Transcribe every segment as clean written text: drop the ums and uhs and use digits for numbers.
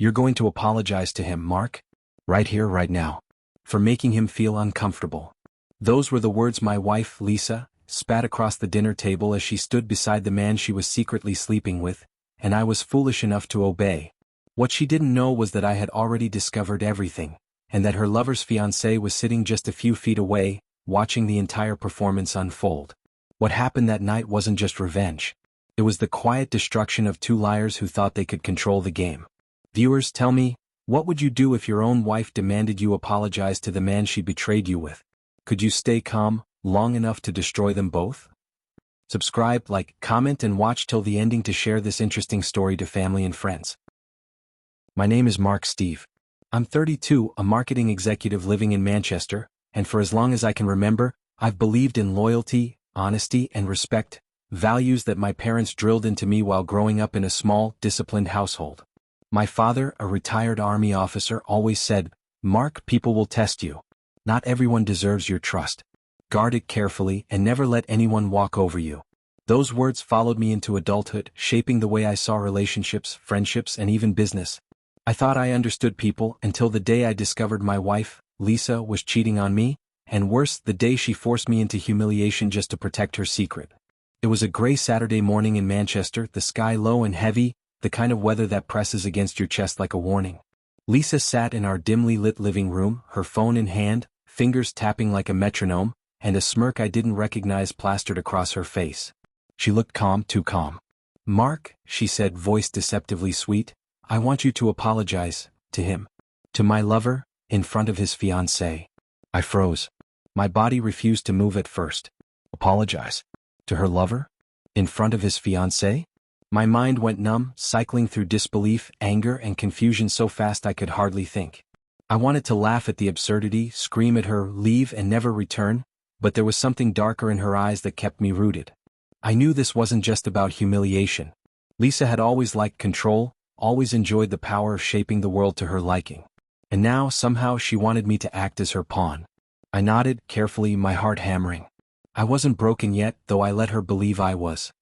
You're going to apologize to him, Mark? Right here, right now. For making him feel uncomfortable. Those were the words my wife, Lisa, spat across the dinner table as she stood beside the man she was secretly sleeping with, and I was foolish enough to obey. What she didn't know was that I had already discovered everything, and that her lover's fiancé was sitting just a few feet away, watching the entire performance unfold. What happened that night wasn't just revenge. It was the quiet destruction of two liars who thought they could control the game. Viewers, tell me, what would you do if your own wife demanded you apologize to the man she betrayed you with? Could you stay calm long enough to destroy them both? Subscribe, like, comment and watch till the ending to share this interesting story to family and friends. My name is Mark Steve. I'm 32, a marketing executive living in Manchester, and for as long as I can remember, I've believed in loyalty, honesty, and respect, values that my parents drilled into me while growing up in a small, disciplined household. My father, a retired Army officer, always said, "Mark, people will test you. Not everyone deserves your trust. Guard it carefully and never let anyone walk over you." Those words followed me into adulthood, shaping the way I saw relationships, friendships, and even business. I thought I understood people until the day I discovered my wife, Lisa, was cheating on me, and worse, the day she forced me into humiliation just to protect her secret. It was a gray Saturday morning in Manchester, the sky low and heavy, the kind of weather that presses against your chest like a warning. Lisa sat in our dimly lit living room, her phone in hand, fingers tapping like a metronome, and a smirk I didn't recognize plastered across her face. She looked calm, too calm. "Mark," she said, voice deceptively sweet, "I want you to apologize, to him. To my lover, in front of his fiancée." I froze. My body refused to move at first. Apologize? To her lover? In front of his fiancée? My mind went numb, cycling through disbelief, anger, and confusion so fast I could hardly think. I wanted to laugh at the absurdity, scream at her, leave and never return, but there was something darker in her eyes that kept me rooted. I knew this wasn't just about humiliation. Lisa had always liked control, always enjoyed the power of shaping the world to her liking. And now, somehow, she wanted me to act as her pawn. I nodded, carefully, my heart hammering. I wasn't broken yet, though I let her believe I was.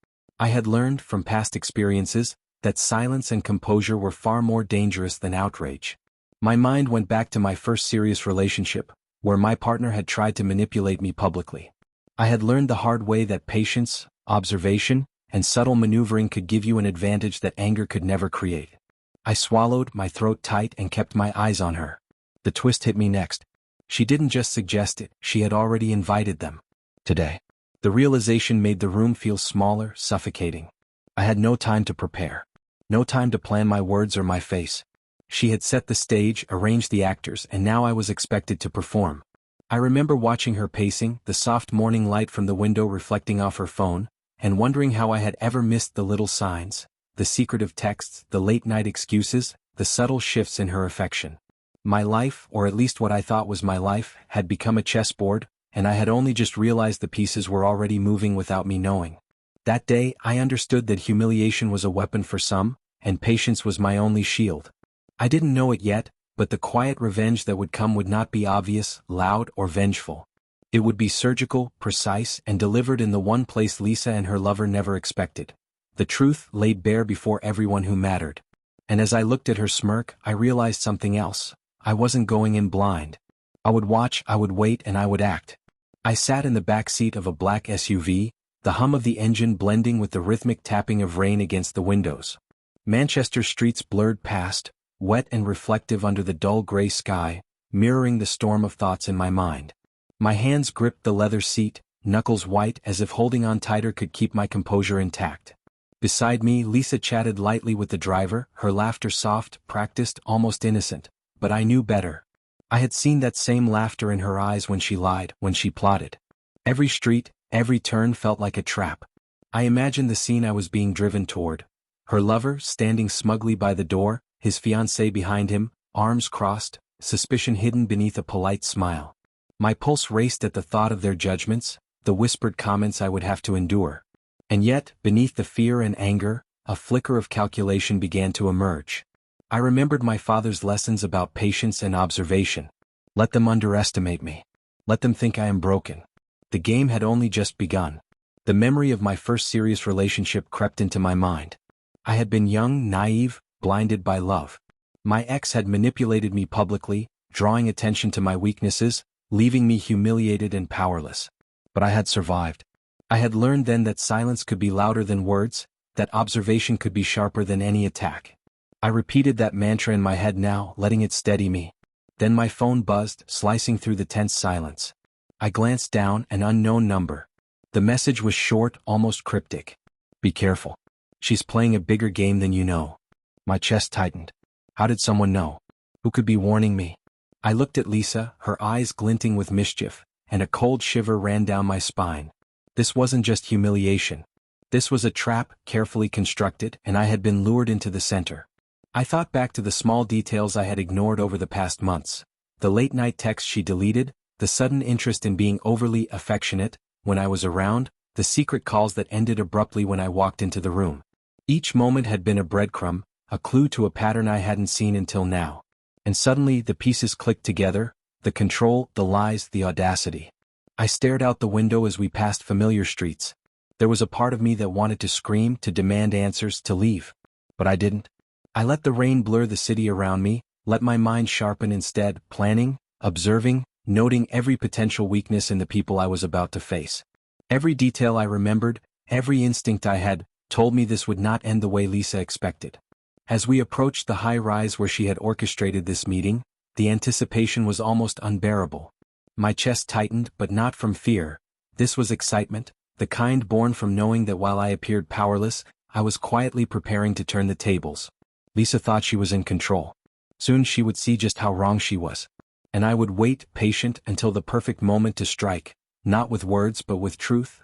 I had learned, from past experiences, that silence and composure were far more dangerous than outrage. My mind went back to my first serious relationship, where my partner had tried to manipulate me publicly. I had learned the hard way that patience, observation, and subtle maneuvering could give you an advantage that anger could never create. I swallowed, my throat tight, and kept my eyes on her. The twist hit me next. She didn't just suggest it, she had already invited them. Today. The realization made the room feel smaller, suffocating. I had no time to prepare. No time to plan my words or my face. She had set the stage, arranged the actors, and now I was expected to perform. I remember watching her pacing, the soft morning light from the window reflecting off her phone, and wondering how I had ever missed the little signs, the secretive texts, the late-night excuses, the subtle shifts in her affection. My life, or at least what I thought was my life, had become a chessboard, and I had only just realized the pieces were already moving without me knowing. That day, I understood that humiliation was a weapon for some, and patience was my only shield. I didn't know it yet, but the quiet revenge that would come would not be obvious, loud, or vengeful. It would be surgical, precise, and delivered in the one place Lisa and her lover never expected. The truth laid bare before everyone who mattered. And as I looked at her smirk, I realized something else. I wasn't going in blind. I would watch, I would wait, and I would act. I sat in the back seat of a black SUV, the hum of the engine blending with the rhythmic tapping of rain against the windows. Manchester streets blurred past, wet and reflective under the dull gray sky, mirroring the storm of thoughts in my mind. My hands gripped the leather seat, knuckles white as if holding on tighter could keep my composure intact. Beside me, Lisa chatted lightly with the driver, her laughter soft, practiced, almost innocent, but I knew better. I had seen that same laughter in her eyes when she lied, when she plotted. Every street, every turn felt like a trap. I imagined the scene I was being driven toward. Her lover, standing smugly by the door, his fiancée behind him, arms crossed, suspicion hidden beneath a polite smile. My pulse raced at the thought of their judgments, the whispered comments I would have to endure. And yet, beneath the fear and anger, a flicker of calculation began to emerge. I remembered my father's lessons about patience and observation. Let them underestimate me. Let them think I am broken. The game had only just begun. The memory of my first serious relationship crept into my mind. I had been young, naive, blinded by love. My ex had manipulated me publicly, drawing attention to my weaknesses, leaving me humiliated and powerless. But I had survived. I had learned then that silence could be louder than words, that observation could be sharper than any attack. I repeated that mantra in my head now, letting it steady me. Then my phone buzzed, slicing through the tense silence. I glanced down, an unknown number. The message was short, almost cryptic. Be careful. She's playing a bigger game than you know. My chest tightened. How did someone know? Who could be warning me? I looked at Lisa, her eyes glinting with mischief, and a cold shiver ran down my spine. This wasn't just humiliation. This was a trap, carefully constructed, and I had been lured into the center. I thought back to the small details I had ignored over the past months. The late-night texts she deleted, the sudden interest in being overly affectionate when I was around, the secret calls that ended abruptly when I walked into the room. Each moment had been a breadcrumb, a clue to a pattern I hadn't seen until now. And suddenly the pieces clicked together, the control, the lies, the audacity. I stared out the window as we passed familiar streets. There was a part of me that wanted to scream, to demand answers, to leave. But I didn't. I let the rain blur the city around me, let my mind sharpen instead, planning, observing, noting every potential weakness in the people I was about to face. Every detail I remembered, every instinct I had, told me this would not end the way Lisa expected. As we approached the high rise where she had orchestrated this meeting, the anticipation was almost unbearable. My chest tightened, but not from fear. This was excitement, the kind born from knowing that while I appeared powerless, I was quietly preparing to turn the tables. Lisa thought she was in control. Soon she would see just how wrong she was. And I would wait, patient, until the perfect moment to strike, not with words but with truth.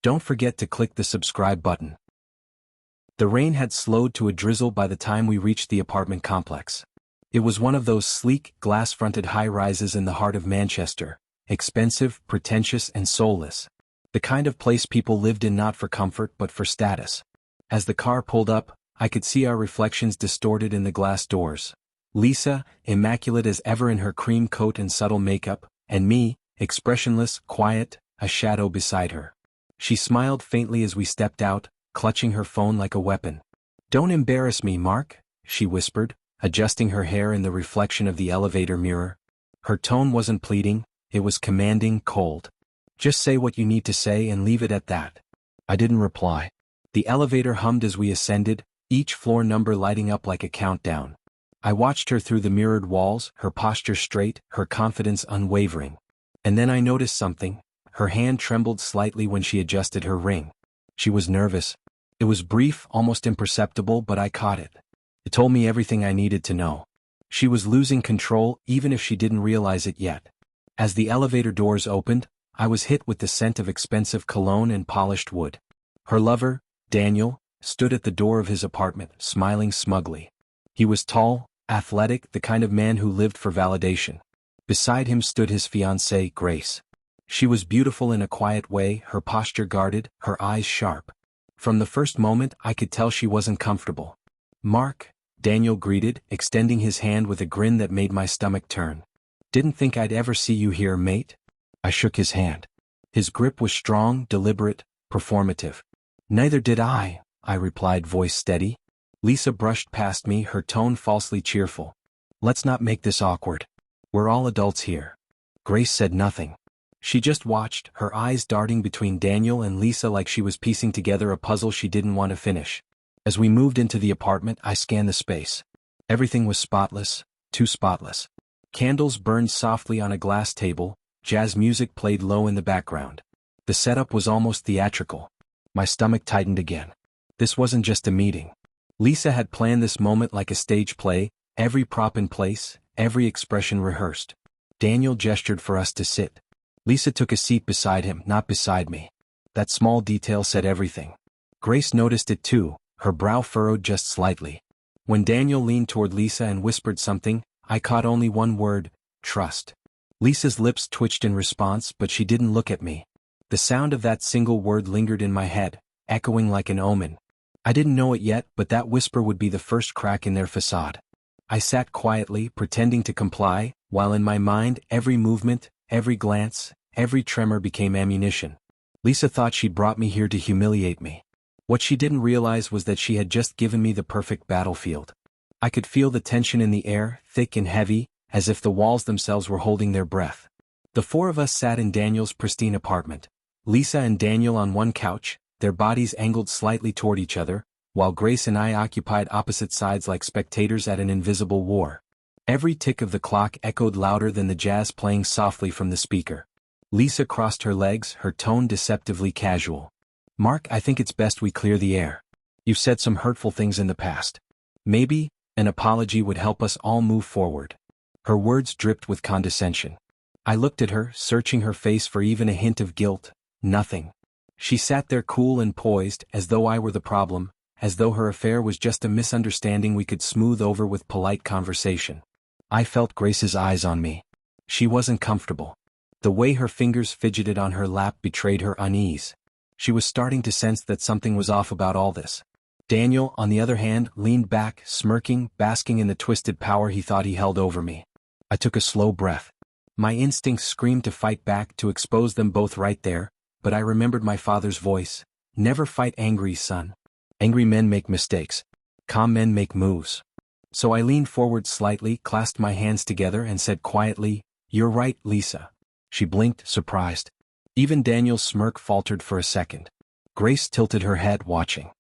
Don't forget to click the subscribe button. The rain had slowed to a drizzle by the time we reached the apartment complex. It was one of those sleek, glass-fronted high-rises in the heart of Manchester, expensive, pretentious, and soulless. The kind of place people lived in not for comfort but for status. As the car pulled up, I could see our reflections distorted in the glass doors. Lisa, immaculate as ever in her cream coat and subtle makeup, and me, expressionless, quiet, a shadow beside her. She smiled faintly as we stepped out, clutching her phone like a weapon. "Don't embarrass me, Mark," she whispered, adjusting her hair in the reflection of the elevator mirror. Her tone wasn't pleading, it was commanding, cold. "Just say what you need to say and leave it at that." I didn't reply. The elevator hummed as we ascended, each floor number lighting up like a countdown. I watched her through the mirrored walls, her posture straight, her confidence unwavering. And then I noticed something. Her hand trembled slightly when she adjusted her ring. She was nervous. It was brief, almost imperceptible, but I caught it. It told me everything I needed to know. She was losing control, even if she didn't realize it yet. As the elevator doors opened, I was hit with the scent of expensive cologne and polished wood. Her lover, Daniel, stood at the door of his apartment, smiling smugly. He was tall, athletic, the kind of man who lived for validation. Beside him stood his fiancée, Grace. She was beautiful in a quiet way, her posture guarded, her eyes sharp. From the first moment, I could tell she wasn't comfortable. "Mark," Daniel greeted, extending his hand with a grin that made my stomach turn. "Didn't think I'd ever see you here, mate." I shook his hand. His grip was strong, deliberate, performative. "Neither did I replied, voice steady. Lisa brushed past me, her tone falsely cheerful. "Let's not make this awkward. We're all adults here." Grace said nothing. She just watched, her eyes darting between Daniel and Lisa like she was piecing together a puzzle she didn't want to finish. As we moved into the apartment, I scanned the space. Everything was spotless, too spotless. Candles burned softly on a glass table, jazz music played low in the background. The setup was almost theatrical. My stomach tightened again. This wasn't just a meeting. Lisa had planned this moment like a stage play, every prop in place, every expression rehearsed. Daniel gestured for us to sit. Lisa took a seat beside him, not beside me. That small detail said everything. Grace noticed it too, her brow furrowed just slightly. When Daniel leaned toward Lisa and whispered something, I caught only one word: trust. Lisa's lips twitched in response, but she didn't look at me. The sound of that single word lingered in my head, echoing like an omen. I didn't know it yet, but that whisper would be the first crack in their facade. I sat quietly, pretending to comply, while in my mind every movement, every glance, every tremor became ammunition. Lisa thought she'd brought me here to humiliate me. What she didn't realize was that she had just given me the perfect battlefield. I could feel the tension in the air, thick and heavy, as if the walls themselves were holding their breath. The four of us sat in Daniel's pristine apartment. Lisa and Daniel on one couch, their bodies angled slightly toward each other, while Grace and I occupied opposite sides like spectators at an invisible war. Every tick of the clock echoed louder than the jazz playing softly from the speaker. Lisa crossed her legs, her tone deceptively casual. "Mark, I think it's best we clear the air. You've said some hurtful things in the past. Maybe an apology would help us all move forward." Her words dripped with condescension. I looked at her, searching her face for even a hint of guilt. Nothing. She sat there cool and poised, as though I were the problem, as though her affair was just a misunderstanding we could smooth over with polite conversation. I felt Grace's eyes on me. She wasn't comfortable. The way her fingers fidgeted on her lap betrayed her unease. She was starting to sense that something was off about all this. Daniel, on the other hand, leaned back, smirking, basking in the twisted power he thought he held over me. I took a slow breath. My instincts screamed to fight back, to expose them both right there, but I remembered my father's voice. "Never fight angry, son. Angry men make mistakes. Calm men make moves." So I leaned forward slightly, clasped my hands together and said quietly, "You're right, Lisa." She blinked, surprised. Even Daniel's smirk faltered for a second. Grace tilted her head, watching.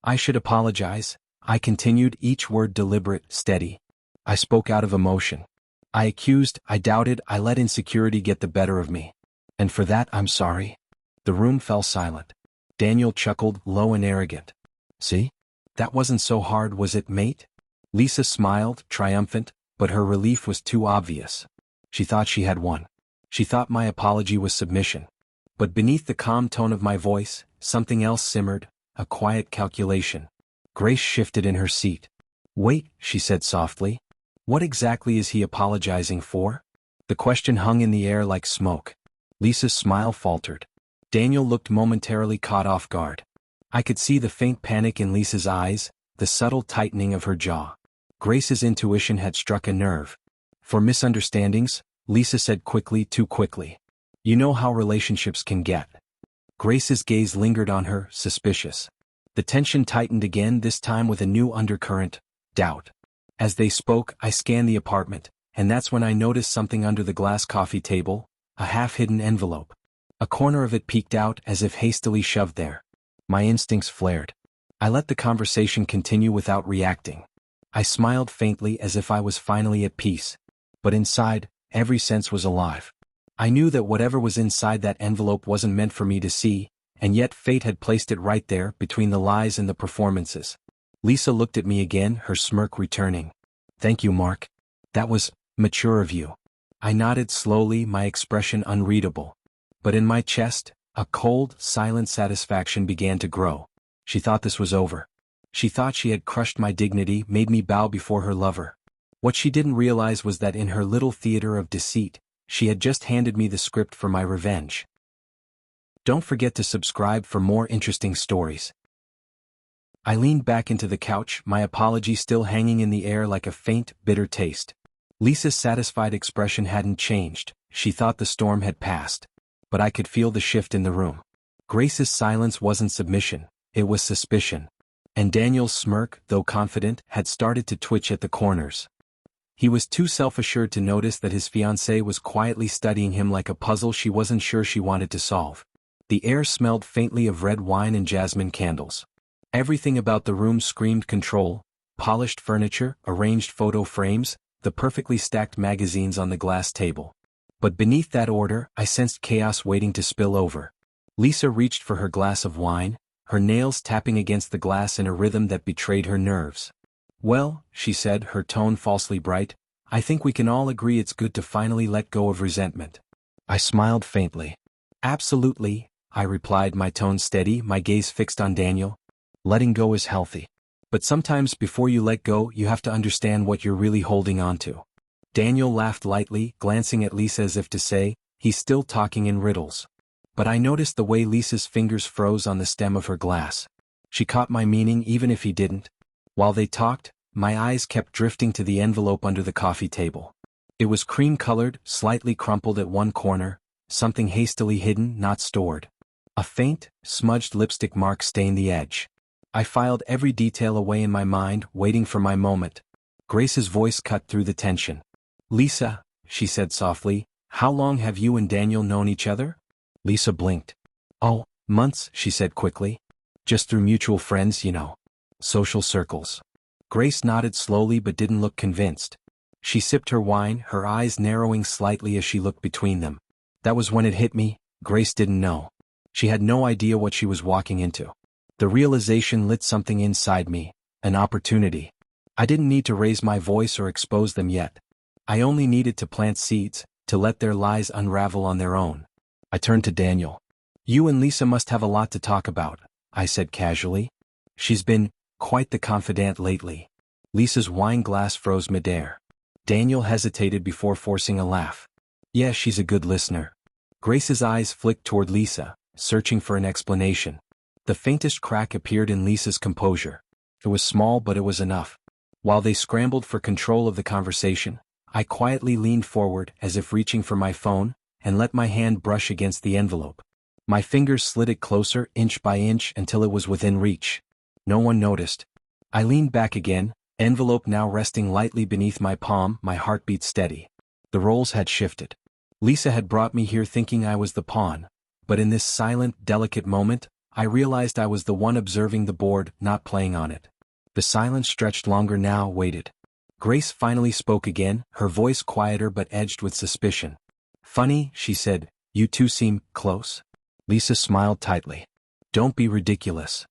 "I should apologize," I continued, each word deliberate, steady. I spoke out of emotion. I accused, I doubted, I let insecurity get the better of me. And for that I'm sorry. The room fell silent. Daniel chuckled, low and arrogant. "See? That wasn't so hard, was it, mate?" Lisa smiled, triumphant, but her relief was too obvious. She thought she had won. She thought my apology was submission. But beneath the calm tone of my voice, something else simmered, a quiet calculation. Grace shifted in her seat. "Wait," she said softly. "What exactly is he apologizing for?" The question hung in the air like smoke. Lisa's smile faltered. Daniel looked momentarily caught off guard. I could see the faint panic in Lisa's eyes, the subtle tightening of her jaw. Grace's intuition had struck a nerve. "For misunderstandings," Lisa said quickly, too quickly. "You know how relationships can get." Grace's gaze lingered on her, suspicious. The tension tightened again, this time with a new undercurrent, doubt. As they spoke, I scanned the apartment, and that's when I noticed something under the glass coffee table, a half-hidden envelope. A corner of it peeked out as if hastily shoved there. My instincts flared. I let the conversation continue without reacting. I smiled faintly as if I was finally at peace. But inside, every sense was alive. I knew that whatever was inside that envelope wasn't meant for me to see, and yet fate had placed it right there, between the lies and the performances. Lisa looked at me again, her smirk returning. "Thank you, Mark. That was mature of you." I nodded slowly, my expression unreadable. But in my chest, a cold, silent satisfaction began to grow. She thought this was over. She thought she had crushed my dignity, made me bow before her lover. What she didn't realize was that in her little theater of deceit, she had just handed me the script for my revenge. Don't forget to subscribe for more interesting stories. I leaned back into the couch, my apology still hanging in the air like a faint, bitter taste. Lisa's satisfied expression hadn't changed. She thought the storm had passed. But I could feel the shift in the room. Grace's silence wasn't submission, it was suspicion. And Daniel's smirk, though confident, had started to twitch at the corners. He was too self-assured to notice that his fiancée was quietly studying him like a puzzle she wasn't sure she wanted to solve. The air smelled faintly of red wine and jasmine candles. Everything about the room screamed control: polished furniture, arranged photo frames, the perfectly stacked magazines on the glass table. But beneath that order, I sensed chaos waiting to spill over. Lisa reached for her glass of wine, her nails tapping against the glass in a rhythm that betrayed her nerves. "Well," she said, her tone falsely bright, "I think we can all agree it's good to finally let go of resentment." I smiled faintly. "Absolutely," I replied, my tone steady, my gaze fixed on Daniel. "Letting go is healthy. But sometimes before you let go, you have to understand what you're really holding on to." Daniel laughed lightly, glancing at Lisa as if to say, "He's still talking in riddles." But I noticed the way Lisa's fingers froze on the stem of her glass. She caught my meaning even if he didn't. While they talked, my eyes kept drifting to the envelope under the coffee table. It was cream-colored, slightly crumpled at one corner, something hastily hidden, not stored. A faint, smudged lipstick mark stained the edge. I filed every detail away in my mind, waiting for my moment. Grace's voice cut through the tension. Lisa, she said softly, how long have you and Daniel known each other? Lisa blinked. Oh, months, she said quickly. Just through mutual friends, you know. Social circles. Grace nodded slowly but didn't look convinced. She sipped her wine, her eyes narrowing slightly as she looked between them. That was when it hit me. Grace didn't know. She had no idea what she was walking into. The realization lit something inside me, an opportunity. I didn't need to raise my voice or expose them yet. I only needed to plant seeds, to let their lies unravel on their own. I turned to Daniel. You and Lisa must have a lot to talk about, I said casually. She's been quite the confidant lately. Lisa's wine glass froze midair. Daniel hesitated before forcing a laugh. Yeah, she's a good listener. Grace's eyes flicked toward Lisa, searching for an explanation. The faintest crack appeared in Lisa's composure. It was small, but it was enough. While they scrambled for control of the conversation, I quietly leaned forward as if reaching for my phone, and let my hand brush against the envelope. My fingers slid it closer inch by inch until it was within reach. No one noticed. I leaned back again, envelope now resting lightly beneath my palm, my heartbeat steady. The roles had shifted. Lisa had brought me here thinking I was the pawn, but in this silent, delicate moment, I realized I was the one observing the board, not playing on it. The silence stretched longer now, waited. Grace finally spoke again, her voice quieter but edged with suspicion. Funny, she said, you two seem close. Lisa smiled tightly. Don't be ridiculous.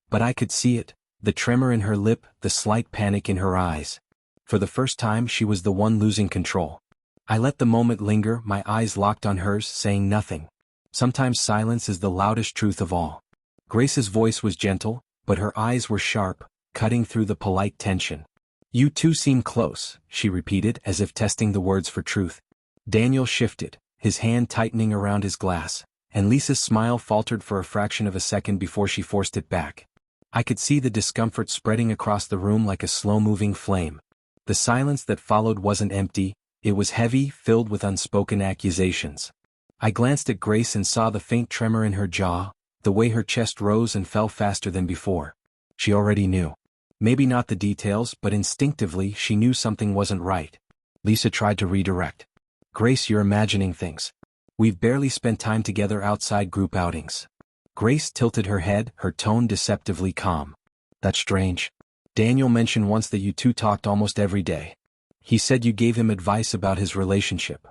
But I could see it, the tremor in her lip, the slight panic in her eyes. For the first time she was the one losing control. I let the moment linger, my eyes locked on hers, saying nothing. Sometimes silence is the loudest truth of all. Grace's voice was gentle, but her eyes were sharp, cutting through the polite tension. You two seem close, she repeated as if testing the words for truth. Daniel shifted, his hand tightening around his glass, and Lisa's smile faltered for a fraction of a second before she forced it back. I could see the discomfort spreading across the room like a slow-moving flame. The silence that followed wasn't empty, it was heavy, filled with unspoken accusations. I glanced at Grace and saw the faint tremor in her jaw, the way her chest rose and fell faster than before. She already knew. Maybe not the details, but instinctively she knew something wasn't right. Lisa tried to redirect. Grace, you're imagining things. We've barely spent time together outside group outings. Grace tilted her head, her tone deceptively calm. That's strange. Daniel mentioned once that you two talked almost every day. He said you gave him advice about his relationship.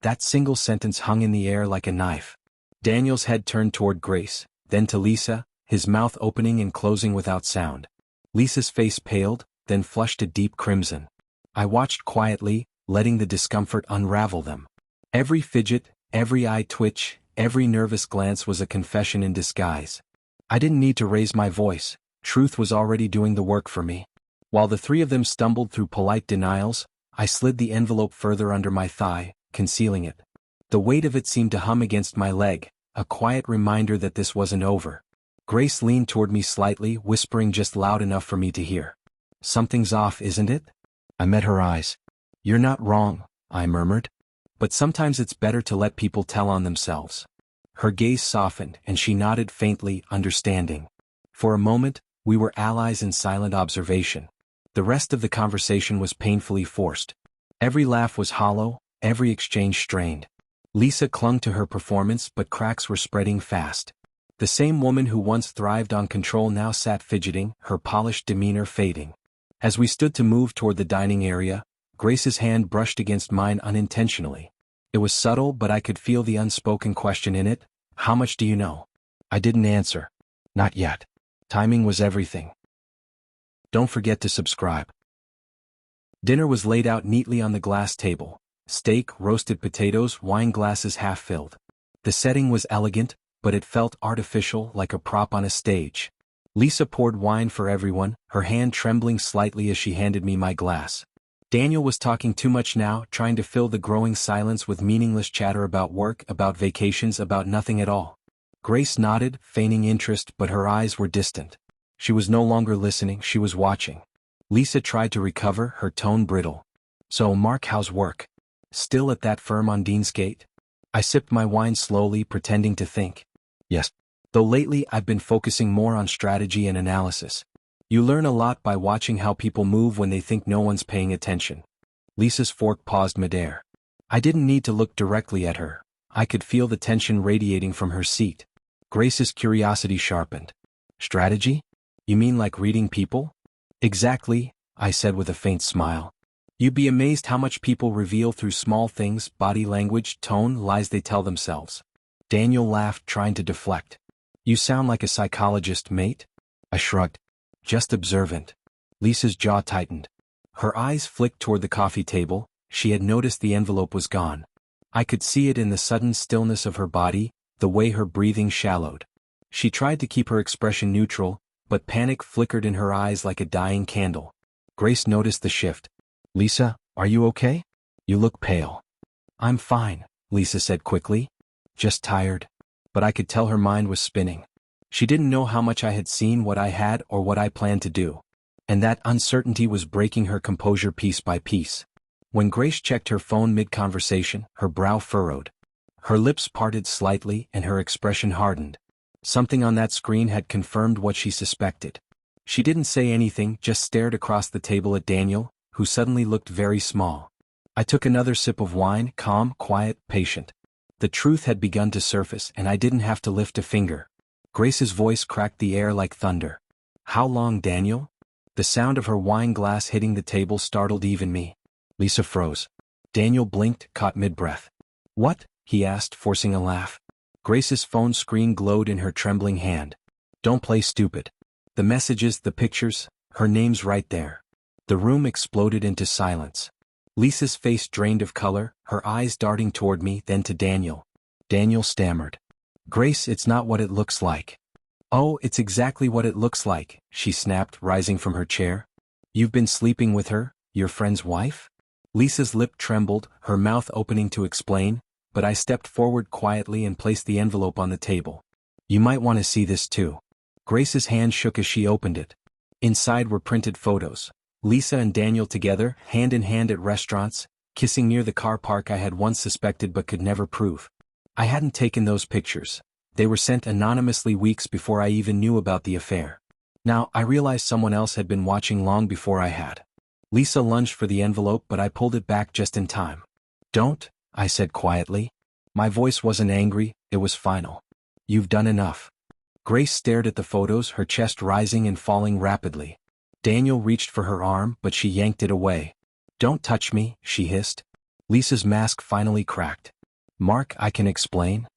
That single sentence hung in the air like a knife. Daniel's head turned toward Grace, then to Lisa, his mouth opening and closing without sound. Lisa's face paled, then flushed a deep crimson. I watched quietly, letting the discomfort unravel them. Every fidget, every eye twitch, every nervous glance was a confession in disguise. I didn't need to raise my voice, truth was already doing the work for me. While the three of them stumbled through polite denials, I slid the envelope further under my thigh, concealing it. The weight of it seemed to hum against my leg, a quiet reminder that this wasn't over. Grace leaned toward me slightly, whispering just loud enough for me to hear. Something's off, isn't it? I met her eyes. You're not wrong, I murmured. But sometimes it's better to let people tell on themselves. Her gaze softened and she nodded faintly, understanding. For a moment, we were allies in silent observation. The rest of the conversation was painfully forced. Every laugh was hollow, every exchange strained. Lisa clung to her performance, but cracks were spreading fast. The same woman who once thrived on control now sat fidgeting, her polished demeanor fading. As we stood to move toward the dining area, Grace's hand brushed against mine unintentionally. It was subtle, but I could feel the unspoken question in it. How much do you know? I didn't answer. Not yet. Timing was everything. Don't forget to subscribe. Dinner was laid out neatly on the glass table. Steak, roasted potatoes, wine glasses half filled. The setting was elegant, but it felt artificial, like a prop on a stage. Lisa poured wine for everyone, her hand trembling slightly as she handed me my glass. Daniel was talking too much now, trying to fill the growing silence with meaningless chatter about work, about vacations, about nothing at all. Grace nodded, feigning interest, but her eyes were distant. She was no longer listening, she was watching. Lisa tried to recover, her tone brittle. So, Mark, how's work? Still at that firm on Deansgate? I sipped my wine slowly, pretending to think. Yes. Though lately I've been focusing more on strategy and analysis. You learn a lot by watching how people move when they think no one's paying attention. Lisa's fork paused midair. I didn't need to look directly at her. I could feel the tension radiating from her seat. Grace's curiosity sharpened. Strategy? You mean like reading people? Exactly, I said with a faint smile. You'd be amazed how much people reveal through small things, body language, tone, lies they tell themselves. Daniel laughed, trying to deflect. You sound like a psychologist, mate? I shrugged. Just observant. Lisa's jaw tightened. Her eyes flicked toward the coffee table. She had noticed the envelope was gone. I could see it in the sudden stillness of her body, the way her breathing shallowed. She tried to keep her expression neutral, but panic flickered in her eyes like a dying candle. Grace noticed the shift. Lisa, are you okay? You look pale. I'm fine, Lisa said quickly. Just tired. But I could tell her mind was spinning. She didn't know how much I had seen, what I had, or what I planned to do. And that uncertainty was breaking her composure piece by piece. When Grace checked her phone mid-conversation, her brow furrowed. Her lips parted slightly and her expression hardened. Something on that screen had confirmed what she suspected. She didn't say anything, just stared across the table at Daniel, who suddenly looked very small. I took another sip of wine, calm, quiet, patient. The truth had begun to surface and I didn't have to lift a finger. Grace's voice cracked the air like thunder. How long, Daniel? The sound of her wine glass hitting the table startled even me. Lisa froze. Daniel blinked, caught mid-breath. What? He asked, forcing a laugh. Grace's phone screen glowed in her trembling hand. Don't play stupid. The messages, the pictures, her name's right there. The room exploded into silence. Lisa's face drained of color, her eyes darting toward me, then to Daniel. Daniel stammered. Grace, it's not what it looks like. Oh, it's exactly what it looks like, she snapped, rising from her chair. You've been sleeping with her, your friend's wife? Lisa's lip trembled, her mouth opening to explain, but I stepped forward quietly and placed the envelope on the table. You might want to see this too. Grace's hand shook as she opened it. Inside were printed photos. Lisa and Daniel together, hand in hand at restaurants, kissing near the car park I had once suspected but could never prove. I hadn't taken those pictures. They were sent anonymously weeks before I even knew about the affair. Now, I realized someone else had been watching long before I had. Lisa lunged for the envelope, but I pulled it back just in time. Don't, I said quietly. My voice wasn't angry, it was final. You've done enough. Grace stared at the photos, her chest rising and falling rapidly. Daniel reached for her arm, but she yanked it away. Don't touch me, she hissed. Lisa's mask finally cracked. Mark, I can explain.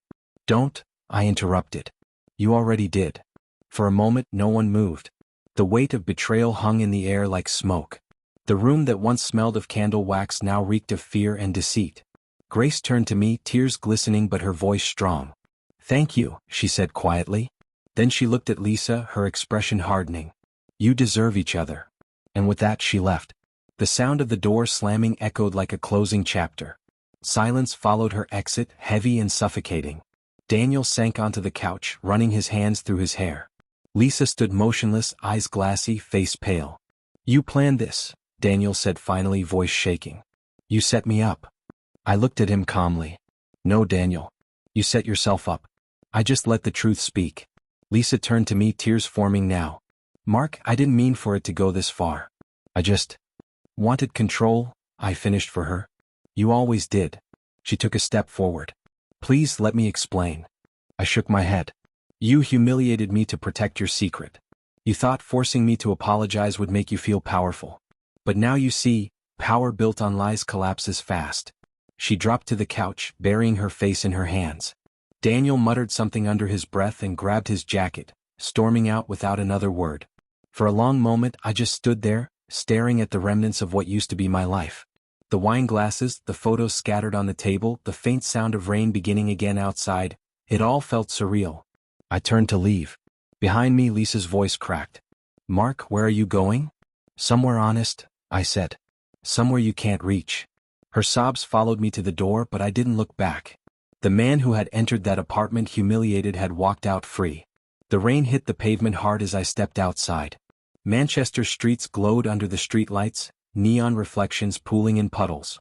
Don't, I interrupted. You already did. For a moment, no one moved. The weight of betrayal hung in the air like smoke. The room that once smelled of candle wax now reeked of fear and deceit. Grace turned to me, tears glistening but her voice strong. Thank you, she said quietly. Then she looked at Lisa, her expression hardening. You deserve each other. And with that she left. The sound of the door slamming echoed like a closing chapter. Silence followed her exit, heavy and suffocating. Daniel sank onto the couch, running his hands through his hair. Lisa stood motionless, eyes glassy, face pale. You planned this, Daniel said finally, voice shaking. You set me up. I looked at him calmly. No, Daniel. You set yourself up. I just let the truth speak. Lisa turned to me, tears forming now. Mark, I didn't mean for it to go this far. I just wanted control, I finished for her. You always did. She took a step forward. Please let me explain. I shook my head. You humiliated me to protect your secret. You thought forcing me to apologize would make you feel powerful. But now you see, power built on lies collapses fast. She dropped to the couch, burying her face in her hands. Daniel muttered something under his breath and grabbed his jacket, storming out without another word. For a long moment I just stood there, staring at the remnants of what used to be my life. The wine glasses, the photos scattered on the table, the faint sound of rain beginning again outside, it all felt surreal. I turned to leave. Behind me Lisa's voice cracked. Mark, where are you going? Somewhere honest, I said. Somewhere you can't reach. Her sobs followed me to the door, but I didn't look back. The man who had entered that apartment humiliated had walked out free. The rain hit the pavement hard as I stepped outside. Manchester's streets glowed under the streetlights, neon reflections pooling in puddles.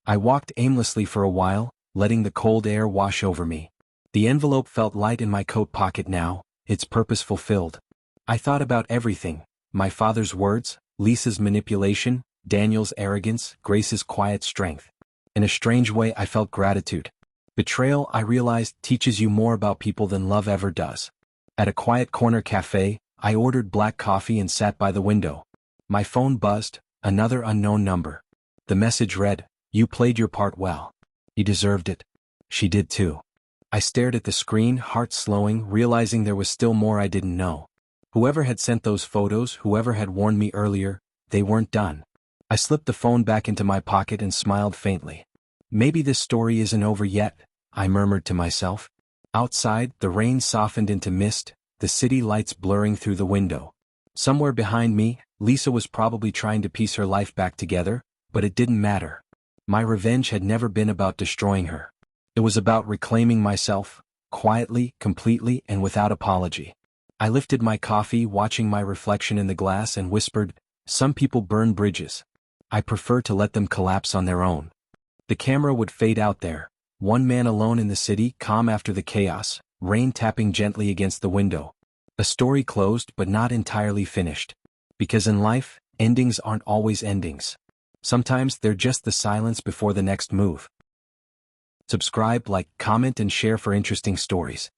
I walked aimlessly for a while, letting the cold air wash over me. The envelope felt light in my coat pocket now, its purpose fulfilled. I thought about everything, My father's words, Lisa's manipulation, Daniel's arrogance, Grace's quiet strength. In a strange way I felt gratitude. Betrayal, I realized, teaches you more about people than love ever does. At a quiet corner cafe, I ordered black coffee and sat by the window. My phone buzzed, another unknown number. The message read, "You played your part well. You deserved it." She did too. I stared at the screen, heart slowing, realizing there was still more I didn't know. Whoever had sent those photos, whoever had warned me earlier, they weren't done. I slipped the phone back into my pocket and smiled faintly. Maybe this story isn't over yet, I murmured to myself. Outside, the rain softened into mist, the city lights blurring through the window. Somewhere behind me, Lisa was probably trying to piece her life back together, but it didn't matter. My revenge had never been about destroying her. It was about reclaiming myself, quietly, completely, and without apology. I lifted my coffee, watching my reflection in the glass, and whispered, "Some people burn bridges. I prefer to let them collapse on their own." The camera would fade out there, one man alone in the city, calm after the chaos, rain tapping gently against the window. A story closed but not entirely finished. Because in life, endings aren't always endings. Sometimes they're just the silence before the next move. Subscribe, like, comment, and share for interesting stories.